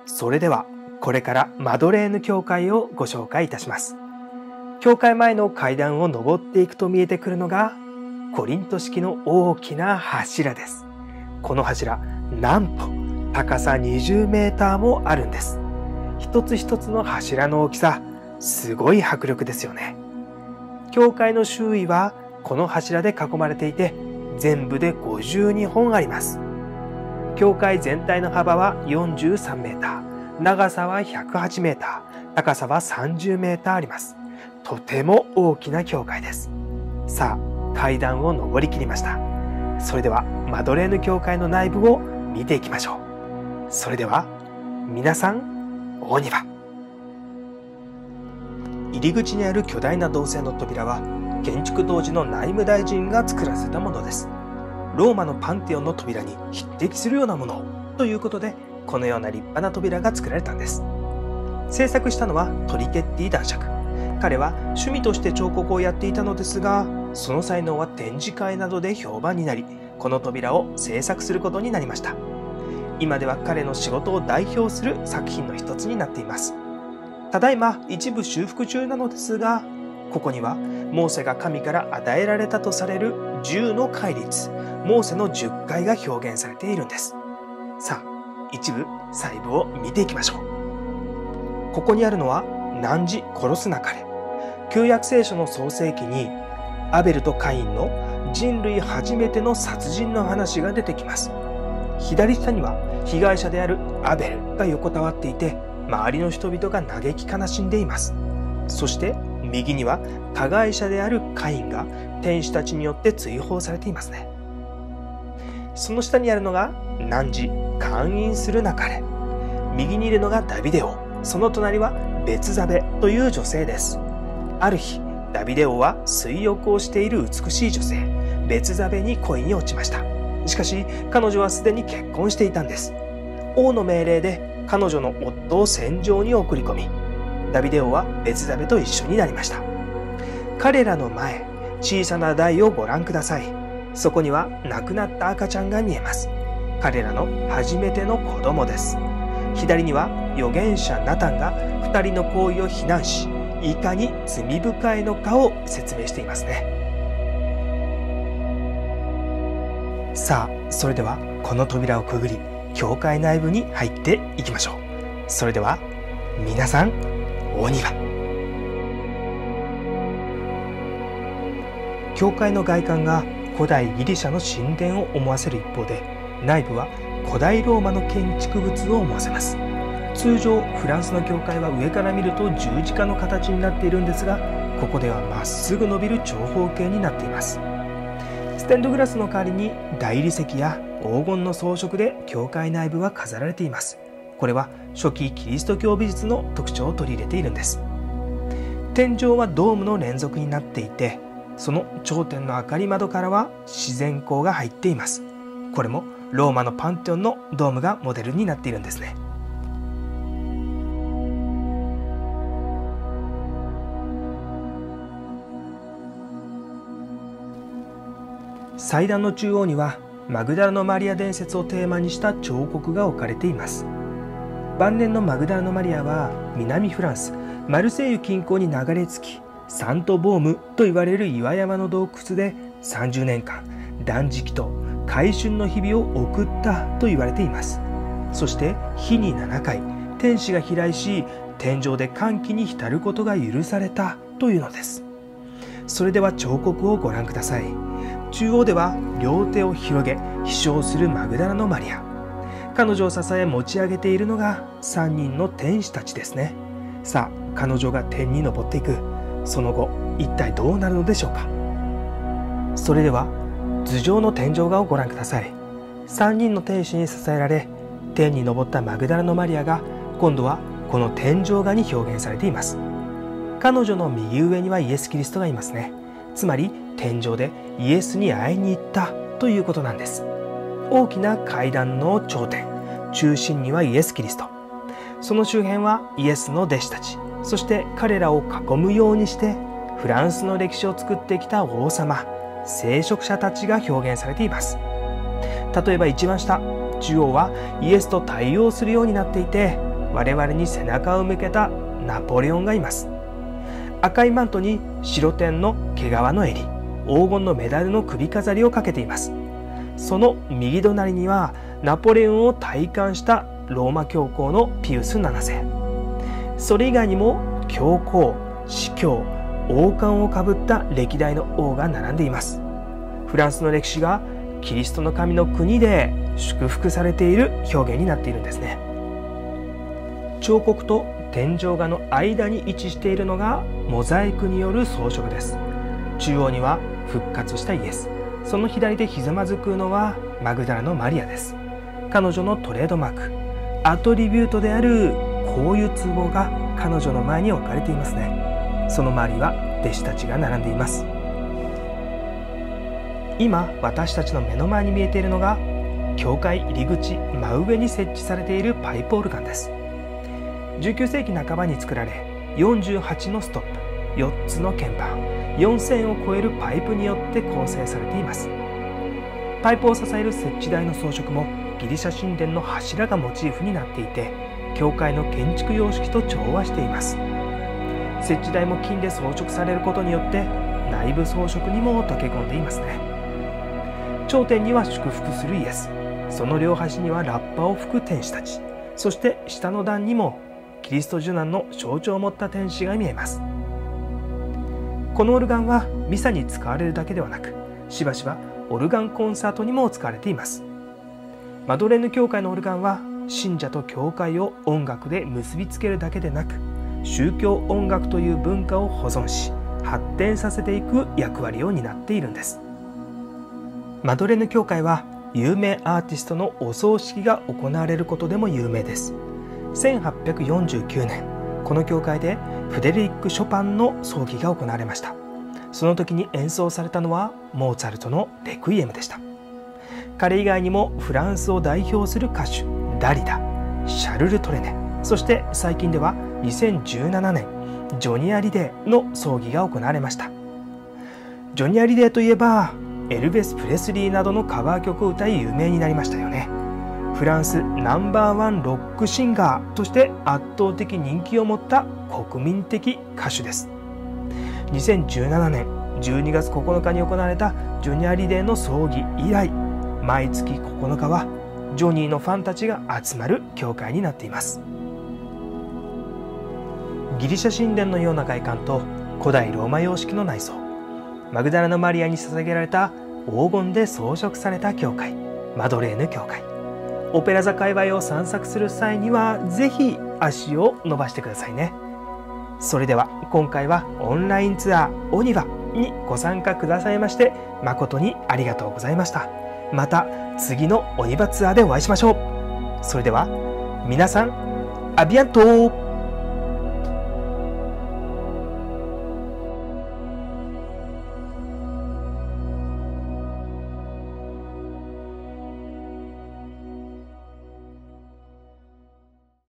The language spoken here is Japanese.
それではこれからマドレーヌ教会をご紹介いたします。教会前の階段を上っていくと見えてくるのがコリント式の大きな柱です。この柱、なんと高さ20メーターもあるんです。一つ一つの柱の大きさ、すごい迫力ですよね。教会の周囲はこの柱で囲まれていて、全部で52本あります。教会全体の幅は43メーター、長さは108メーター、高さは30メーターあります。とても大きな教会です。さあ、階段を上りきりました。それではマドレーヌ教会の内部を見ていきましょう。それでは皆さん、お庭。入り口にある巨大な銅製の扉は建築当時の内務大臣が作らせたものです。ローマのパンテオンの扉に匹敵するようなものということで、このような立派な扉が作られたんです。制作したのはトリケッティ男爵。彼は趣味として彫刻をやっていたのですが、その才能は展示会などで評判になり、この扉を制作することになりました。今では彼の仕事を代表する作品の一つになっています。ただいま一部修復中なのですが、ここにはモーセが神から与えられたとされる10の戒律、モーセの10回が表現されているんです。さあ、一部細部を見ていきましょう。ここにあるのは汝殺すなかれ。旧約聖書の創世記にアベルとカインの人類初めての殺人の話が出てきます。左下には被害者であるアベルが横たわっていて、周りの人々が嘆き悲しんでいます。そして右には加害者であるカインが天使たちによって追放されていますね。その下にあるのが汝姦淫するなかれ。右にいるのがダビデ王、その隣はベツザベという女性です。ある日、ダビデ王は水浴をしている美しい女性ベツザベに恋に落ちました。しかし彼女はすでに結婚していたんです。王の命令で彼女の夫を戦場に送り込み、ダビデ王はベツザベと一緒になりました。彼らの前、小さな台をご覧ください。そこには亡くなった赤ちゃんが見えます。彼らの初めての子供です。左には預言者ナタンが2人の行為を非難し、いかに罪深いのかを説明していますね。さあ、それではこの扉をくぐり、教会内部に入っていきましょう。それでは皆さん、お庭。教会の外観が古代ギリシャの神殿を思わせる一方で、内部は古代ローマの建築物を思わせます。通常フランスの教会は上から見ると十字架の形になっているんですが、ここではまっすぐ伸びる長方形になっています。ステンドグラスの代わりに大理石や黄金の装飾で教会内部は飾られています。これは初期キリスト教美術の特徴を取り入れているんです。天井はドームの連続になっていて、その頂点の明かり窓からは自然光が入っています。これもローマのパンテオンのドームがモデルになっているんですね。祭壇の中央にはマグダラのマリア伝説をテーマにした彫刻が置かれています。晩年のマグダラのマリアは南フランスマルセイユ近郊に流れ着き、サントボームと言われる岩山の洞窟で30年間断食と回春の日々を送ったと言われています。そして日に7回天使が飛来し、天上で歓喜に浸ることが許されたというのです。それでは彫刻をご覧ください。中央では両手を広げ飛翔するマグダラのマリア。彼女を支え持ち上げているのが3人の天使たちですね。さあ、彼女が天に昇っていく。その後一体どうなるのでしょうか。それでは頭上の天井画をご覧ください。3人の天使に支えられ天に昇ったマグダラのマリアが今度はこの天井画に表現されています。彼女の右上にはイエス・キリストがいますね。つまり天上でイエスに会いに行ったということなんです。大きな階段の頂点、中心にはイエス・キリスト、その周辺はイエスの弟子たち、そして彼らを囲むようにしてフランスの歴史を作ってきた王様、聖職者たちが表現されています。例えば一番下、中央はイエスと対応するようになっていて、我々に背中を向けたナポレオンがいます。赤いマントに白点の毛皮の襟、黄金のメダルの首飾りをかけています。その右隣にはナポレオンを戴冠したローマ教皇のピウス7世。それ以外にも教皇、司教、王冠をかぶった歴代の王が並んでいます。フランスの歴史がキリストの神の国で祝福されている表現になっているんですね。彫刻と天井画の間に位置しているのがモザイクによる装飾です。中央には復活したイエス、その左でひざまずくのはマグダラのマリアです。彼女のトレードマーク、アトリビュートであるこういう壺が彼女の前に置かれていますね。その周りは弟子たちが並んでいます。今私たちの目の前に見えているのが教会入り口真上に設置されているパイプオルガンです。19世紀半ばに作られ、48のストップ、4つの鍵盤、4000を超えるパイプによって構成されています。パイプを支える設置台の装飾もギリシャ神殿の柱がモチーフになっていて、教会の建築様式と調和しています。設置台も金で装飾されることによって内部装飾にも溶け込んでいますね。頂点には祝福するイエス、その両端にはラッパを吹く天使たち、そして下の段にもキリスト受難の象徴を持った天使が見えます。このオルガンはミサに使われるだけではなく、しばしばオルガンコンサートにも使われています。マドレーヌ教会のオルガンは信者と教会を音楽で結びつけるだけでなく、宗教音楽という文化を保存し発展させていく役割を担っているんです。マドレーヌ教会は有名アーティストのお葬式が行われることでも有名です。1849年、この教会でフデリック・ショパンの葬儀が行われました。その時に演奏されたのはモーツァルトのレクイエムでした。彼以外にもフランスを代表する歌手ダリダ、シャルル・トレネ、そして最近では2017年ジョニー・アリデーの葬儀が行われました。ジョニー・アリデーといえばエルベス・プレスリーなどのカバー曲を歌い有名になりましたよね。フランスナンバーワンロックシンガーとして圧倒的人気を持った国民的歌手です。2017年12月9日に行われたジョニー・アリデーの葬儀以来、毎月9日はジョニーのファンたちが集まる教会になっています。ギリシャ神殿のような外観と古代ローマ様式の内装、マグダラのマリアに捧げられた黄金で装飾された教会、マドレーヌ教会。オペラ座界隈を散策する際にはぜひ足を伸ばしてくださいね。それでは今回はオンラインツアーオニバにご参加くださいまして誠にありがとうございました。また次のオニバツアーでお会いしましょう。それでは皆さん、アビアント。